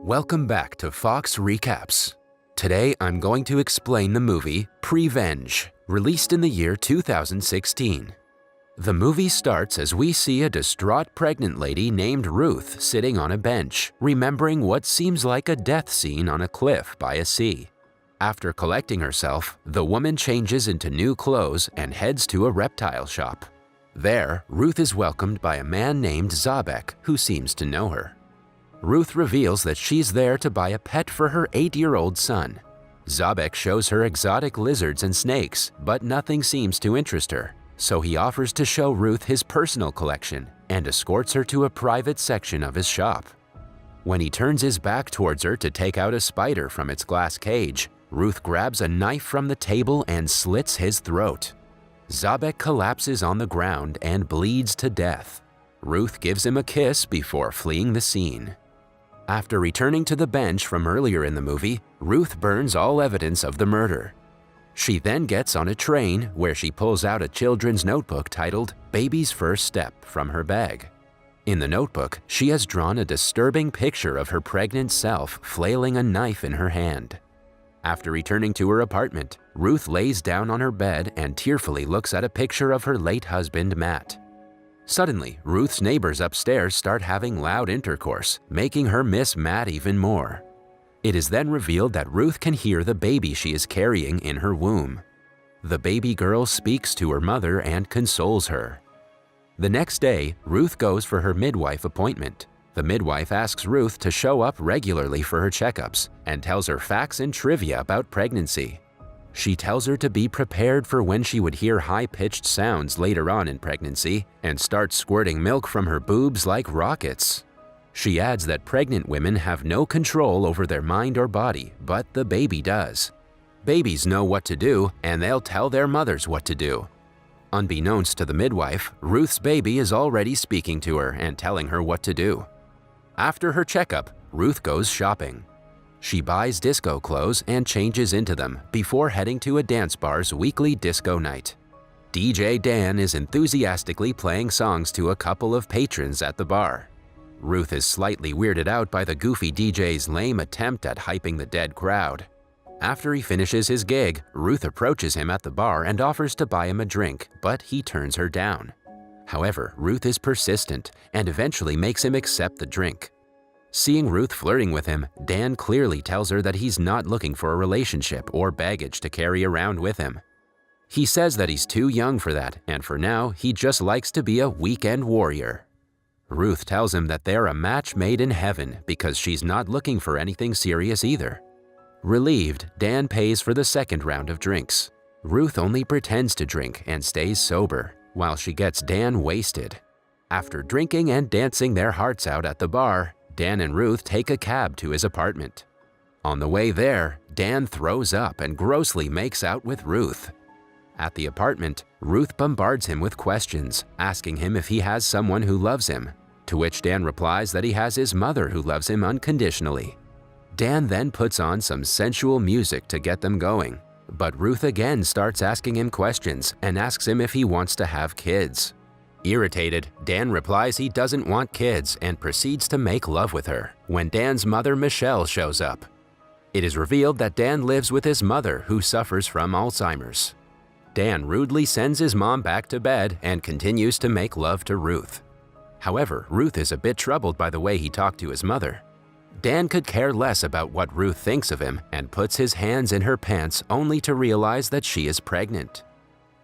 Welcome back to Fox Recaps. Today I'm going to explain the movie Prevenge, released in the year 2016. The movie starts as we see a distraught pregnant lady named Ruth sitting on a bench, remembering what seems like a death scene on a cliff by a sea. After collecting herself, the woman changes into new clothes and heads to a reptile shop. There, Ruth is welcomed by a man named Zabek, who seems to know her. Ruth reveals that she's there to buy a pet for her 8-year-old son. Zabek shows her exotic lizards and snakes, but nothing seems to interest her, so he offers to show Ruth his personal collection and escorts her to a private section of his shop. When he turns his back towards her to take out a spider from its glass cage, Ruth grabs a knife from the table and slits his throat. Zabek collapses on the ground and bleeds to death. Ruth gives him a kiss before fleeing the scene. After returning to the bench from earlier in the movie, Ruth burns all evidence of the murder. She then gets on a train where she pulls out a children's notebook titled Baby's First Step from her bag. In the notebook, she has drawn a disturbing picture of her pregnant self flailing a knife in her hand. After returning to her apartment, Ruth lays down on her bed and tearfully looks at a picture of her late husband, Matt. Suddenly, Ruth's neighbors upstairs start having loud intercourse, making her miss Matt even more. It is then revealed that Ruth can hear the baby she is carrying in her womb. The baby girl speaks to her mother and consoles her. The next day, Ruth goes for her midwife appointment. The midwife asks Ruth to show up regularly for her checkups and tells her facts and trivia about pregnancy. She tells her to be prepared for when she would hear high-pitched sounds later on in pregnancy and start squirting milk from her boobs like rockets. She adds that pregnant women have no control over their mind or body, but the baby does. Babies know what to do, and they'll tell their mothers what to do. Unbeknownst to the midwife, Ruth's baby is already speaking to her and telling her what to do. After her checkup, Ruth goes shopping. She buys disco clothes and changes into them before heading to a dance bar's weekly disco night. DJ Dan is enthusiastically playing songs to a couple of patrons at the bar. Ruth is slightly weirded out by the goofy DJ's lame attempt at hyping the dead crowd. After he finishes his gig, Ruth approaches him at the bar and offers to buy him a drink, but he turns her down. However, Ruth is persistent and eventually makes him accept the drink. Seeing Ruth flirting with him, Dan clearly tells her that he's not looking for a relationship or baggage to carry around with him. He says that he's too young for that, and for now, he just likes to be a weekend warrior. Ruth tells him that they're a match made in heaven because she's not looking for anything serious either. Relieved, Dan pays for the second round of drinks. Ruth only pretends to drink and stays sober, while she gets Dan wasted. After drinking and dancing their hearts out at the bar, Dan and Ruth take a cab to his apartment. On the way there, Dan throws up and grossly makes out with Ruth. At the apartment, Ruth bombards him with questions, asking him if he has someone who loves him, to which Dan replies that he has his mother who loves him unconditionally. Dan then puts on some sensual music to get them going, but Ruth again starts asking him questions and asks him if he wants to have kids. Irritated, Dan replies he doesn't want kids and proceeds to make love with her when Dan's mother Michelle shows up. It is revealed that Dan lives with his mother who suffers from Alzheimer's. Dan rudely sends his mom back to bed and continues to make love to Ruth. However, Ruth is a bit troubled by the way he talked to his mother. Dan could care less about what Ruth thinks of him and puts his hands in her pants only to realize that she is pregnant.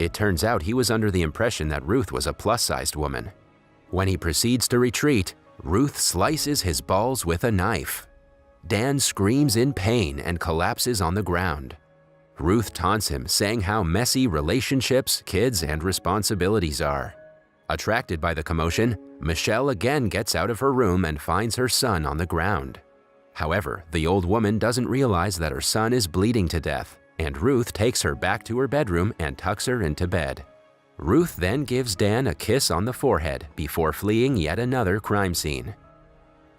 It turns out he was under the impression that Ruth was a plus-sized woman. When he proceeds to retreat, Ruth slices his balls with a knife. Dan screams in pain and collapses on the ground. Ruth taunts him, saying how messy relationships, kids, and responsibilities are. Attracted by the commotion, Michelle again gets out of her room and finds her son on the ground. However, the old woman doesn't realize that her son is bleeding to death, and Ruth takes her back to her bedroom and tucks her into bed. Ruth then gives Dan a kiss on the forehead before fleeing yet another crime scene.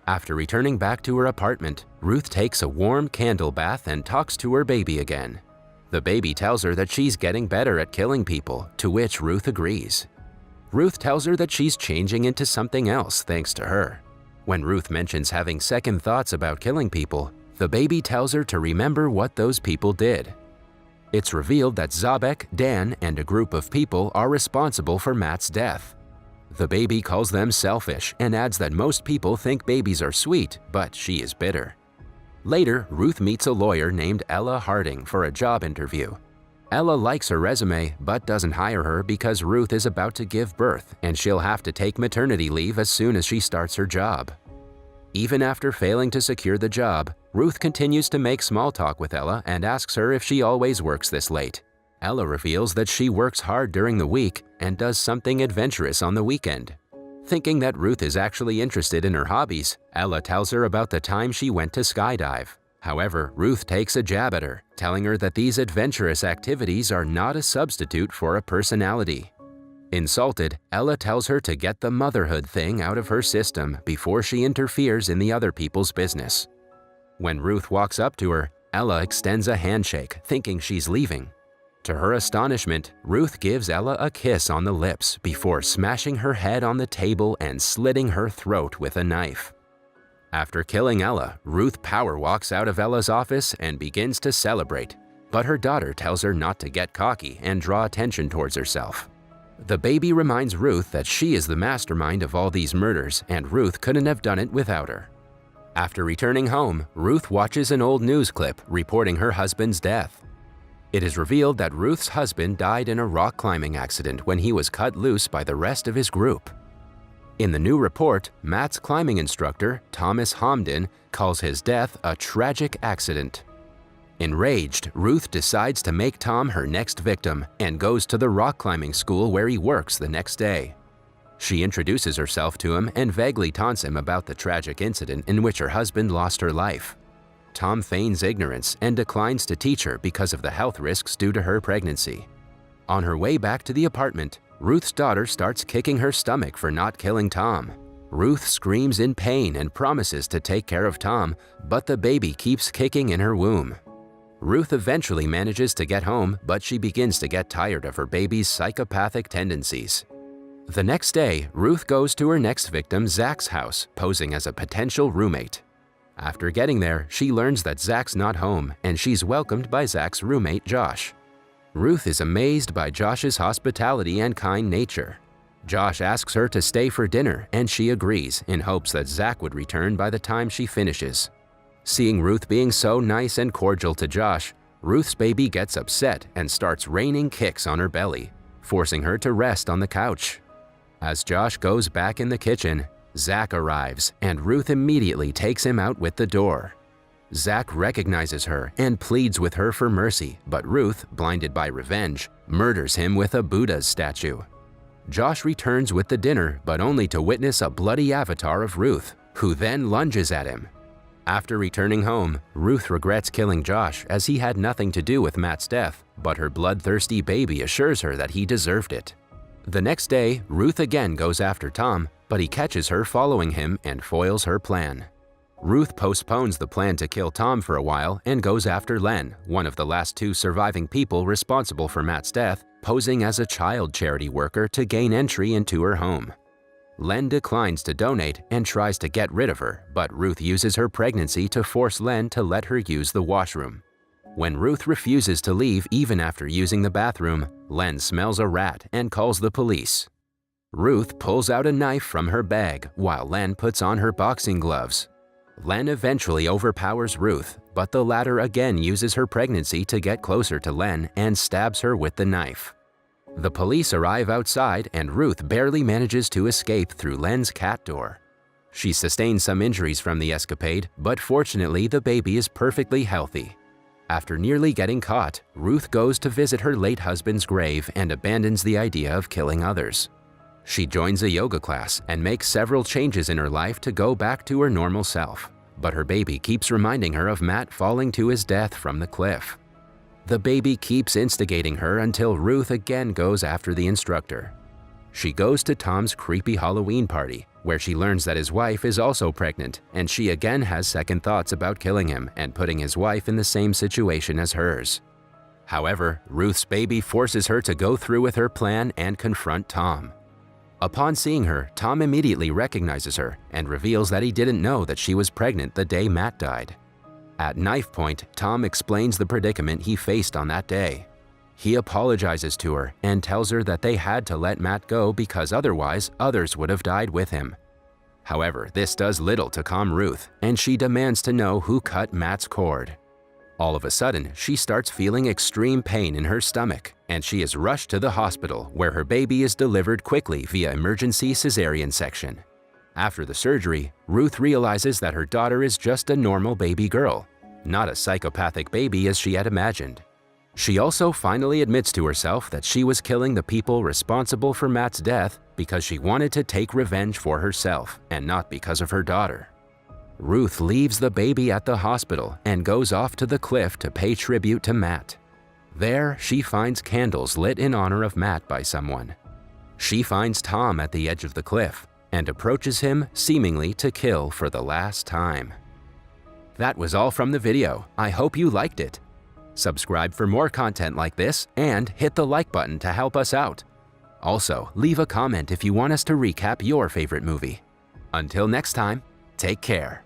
After returning back to her apartment, Ruth takes a warm candle bath and talks to her baby again. The baby tells her that she's getting better at killing people, to which Ruth agrees. Ruth tells her that she's changing into something else thanks to her. When Ruth mentions having second thoughts about killing people, the baby tells her to remember what those people did. It's revealed that Zabek, Dan, and a group of people are responsible for Matt's death. The baby calls them selfish and adds that most people think babies are sweet, but she is bitter. Later, Ruth meets a lawyer named Ella Harding for a job interview. Ella likes her resume but doesn't hire her because Ruth is about to give birth and she'll have to take maternity leave as soon as she starts her job. Even after failing to secure the job, Ruth continues to make small talk with Ella and asks her if she always works this late. Ella reveals that she works hard during the week and does something adventurous on the weekend. Thinking that Ruth is actually interested in her hobbies, Ella tells her about the time she went to skydive. However, Ruth takes a jab at her, telling her that these adventurous activities are not a substitute for a personality. Insulted, Ella tells her to get the motherhood thing out of her system before she interferes in the other people's business. When Ruth walks up to her, Ella extends a handshake, thinking she's leaving. To her astonishment, Ruth gives Ella a kiss on the lips before smashing her head on the table and slitting her throat with a knife. After killing Ella, Ruth power walks out of Ella's office and begins to celebrate, but her daughter tells her not to get cocky and draw attention towards herself. The baby reminds Ruth that she is the mastermind of all these murders and Ruth couldn't have done it without her. After returning home, Ruth watches an old news clip reporting her husband's death. It is revealed that Ruth's husband died in a rock climbing accident when he was cut loose by the rest of his group. In the new report, Matt's climbing instructor, Thomas Hamden, calls his death a tragic accident. Enraged, Ruth decides to make Tom her next victim and goes to the rock climbing school where he works the next day. She introduces herself to him and vaguely taunts him about the tragic incident in which her husband lost her life. Tom feigns ignorance and declines to teach her because of the health risks due to her pregnancy. On her way back to the apartment, Ruth's daughter starts kicking her stomach for not killing Tom. Ruth screams in pain and promises to take care of Tom, but the baby keeps kicking in her womb. Ruth eventually manages to get home, but she begins to get tired of her baby's psychopathic tendencies. The next day, Ruth goes to her next victim, Zach's house, posing as a potential roommate. After getting there, she learns that Zach's not home, and she's welcomed by Zach's roommate, Josh. Ruth is amazed by Josh's hospitality and kind nature. Josh asks her to stay for dinner, and she agrees in hopes that Zach would return by the time she finishes. Seeing Ruth being so nice and cordial to Josh, Ruth's baby gets upset and starts raining kicks on her belly, forcing her to rest on the couch. As Josh goes back in the kitchen, Zach arrives, and Ruth immediately takes him out with the door. Zach recognizes her and pleads with her for mercy, but Ruth, blinded by revenge, murders him with a Buddha's statue. Josh returns with the dinner, but only to witness a bloody avatar of Ruth, who then lunges at him. After returning home, Ruth regrets killing Josh as he had nothing to do with Matt's death, but her bloodthirsty baby assures her that he deserved it. The next day, Ruth again goes after Tom, but he catches her following him and foils her plan. Ruth postpones the plan to kill Tom for a while and goes after Len, one of the last two surviving people responsible for Matt's death, posing as a child charity worker to gain entry into her home. Len declines to donate and tries to get rid of her, but Ruth uses her pregnancy to force Len to let her use the washroom. When Ruth refuses to leave even after using the bathroom, Len smells a rat and calls the police. Ruth pulls out a knife from her bag while Len puts on her boxing gloves. Len eventually overpowers Ruth, but the latter again uses her pregnancy to get closer to Len and stabs her with the knife. The police arrive outside and Ruth barely manages to escape through Len's cat door. She sustains some injuries from the escapade, but fortunately the baby is perfectly healthy. After nearly getting caught, Ruth goes to visit her late husband's grave and abandons the idea of killing others. She joins a yoga class and makes several changes in her life to go back to her normal self, but her baby keeps reminding her of Matt falling to his death from the cliff. The baby keeps instigating her until Ruth again goes after the instructor. She goes to Tom's creepy Halloween party, where she learns that his wife is also pregnant, and she again has second thoughts about killing him and putting his wife in the same situation as hers. However, Ruth's baby forces her to go through with her plan and confront Tom. Upon seeing her, Tom immediately recognizes her and reveals that he didn't know that she was pregnant the day Matt died. At knife point, Tom explains the predicament he faced on that day. He apologizes to her and tells her that they had to let Matt go because otherwise others would have died with him. However, this does little to calm Ruth, and she demands to know who cut Matt's cord. All of a sudden, she starts feeling extreme pain in her stomach, and she is rushed to the hospital where her baby is delivered quickly via emergency cesarean section. After the surgery, Ruth realizes that her daughter is just a normal baby girl, not a psychopathic baby as she had imagined. She also finally admits to herself that she was killing the people responsible for Matt's death because she wanted to take revenge for herself and not because of her daughter. Ruth leaves the baby at the hospital and goes off to the cliff to pay tribute to Matt. There, she finds candles lit in honor of Matt by someone. She finds Tom at the edge of the cliff and approaches him seemingly to kill for the last time. That was all from the video. I hope you liked it. Subscribe for more content like this and hit the like button to help us out. Also, leave a comment if you want us to recap your favorite movie. Until next time, take care.